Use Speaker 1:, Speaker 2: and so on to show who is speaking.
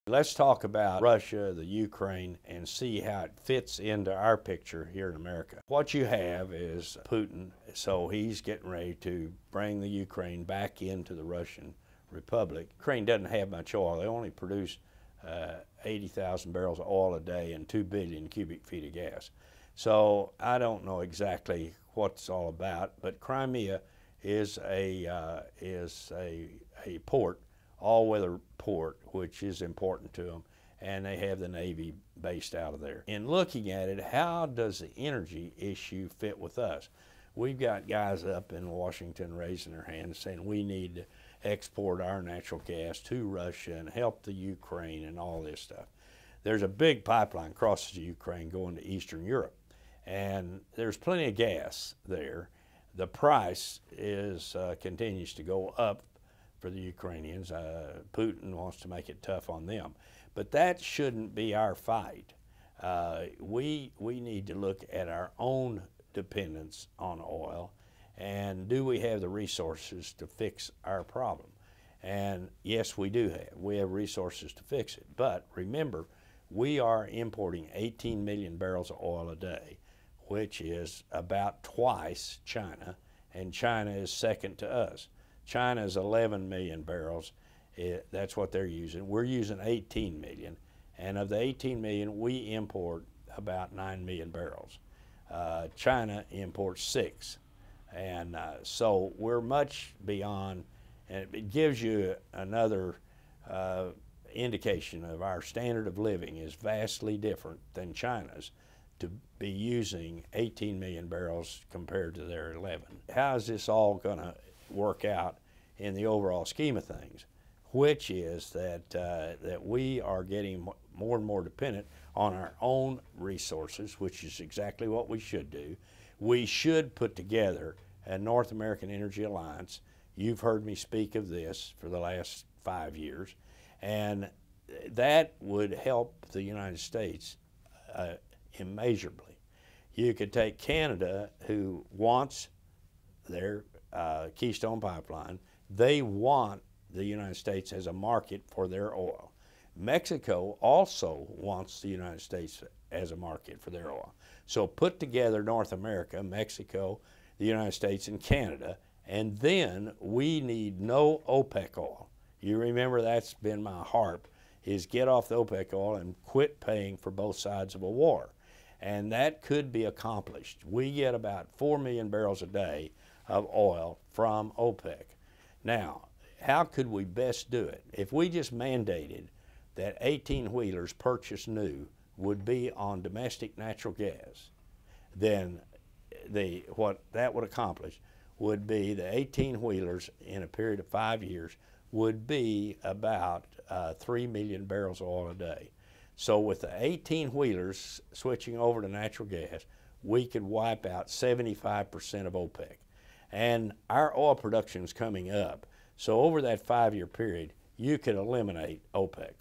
Speaker 1: Let's talk about Russia, the Ukraine, and see how it fits into our picture here in America. What you have is Putin, so he's getting ready to bring the Ukraine back into the Russian Republic. Ukraine doesn't have much oil. They only produce 80,000 barrels of oil a day and 2 billion cubic feet of gas. So I don't know exactly what it's all about, but Crimea is a port, all-weather port, which is important to them, and they have the Navy based out of there. In looking at it, how does the energy issue fit with us? We've got guys up in Washington raising their hands saying we need to export our natural gas to Russia and help the Ukraine and all this stuff. There's a big pipeline crosses the Ukraine going to Eastern Europe, and there's plenty of gas there. The price is continues to go up for the Ukrainians. Putin wants to make it tough on them. But that shouldn't be our fight. We need to look at our own dependence on oil, and do we have the resources to fix our problem? And yes, we do have. We have resources to fix it. But remember, we are importing 18 million barrels of oil a day, which is about twice China, and China is second to us. China is 11 million barrels. That's what they're using. We're using 18 million. And of the 18 million, we import about 9 million barrels. China imports 6. And so we're much beyond, and it gives you another indication of our standard of living is vastly different than China's to be using 18 million barrels compared to their 11. How is this all going to work out in the overall scheme of things, which is that we are getting more and more dependent on our own resources, which is exactly what we should do. We should put together a North American Energy Alliance. You've heard me speak of this for the last 5 years, and that would help the United States immeasurably. You could take Canada, who wants their Keystone Pipeline. They want the United States as a market for their oil. Mexico also wants the United States as a market for their oil. So put together North America, Mexico, the United States, and Canada, and then we need no OPEC oil. You remember that's been my harp, is get off the OPEC oil and quit paying for both sides of a war. And that could be accomplished. We get about 4 million barrels a day of oil from OPEC. Now, how could we best do it? If we just mandated that 18-wheelers purchased new would be on domestic natural gas, then what that would accomplish would be the 18-wheelers in a period of 5 years would be about 3 million barrels of oil a day. So with the 18-wheelers switching over to natural gas, we could wipe out 75% of OPEC. And our oil production is coming up. So over that 5-year period, you could eliminate OPEC.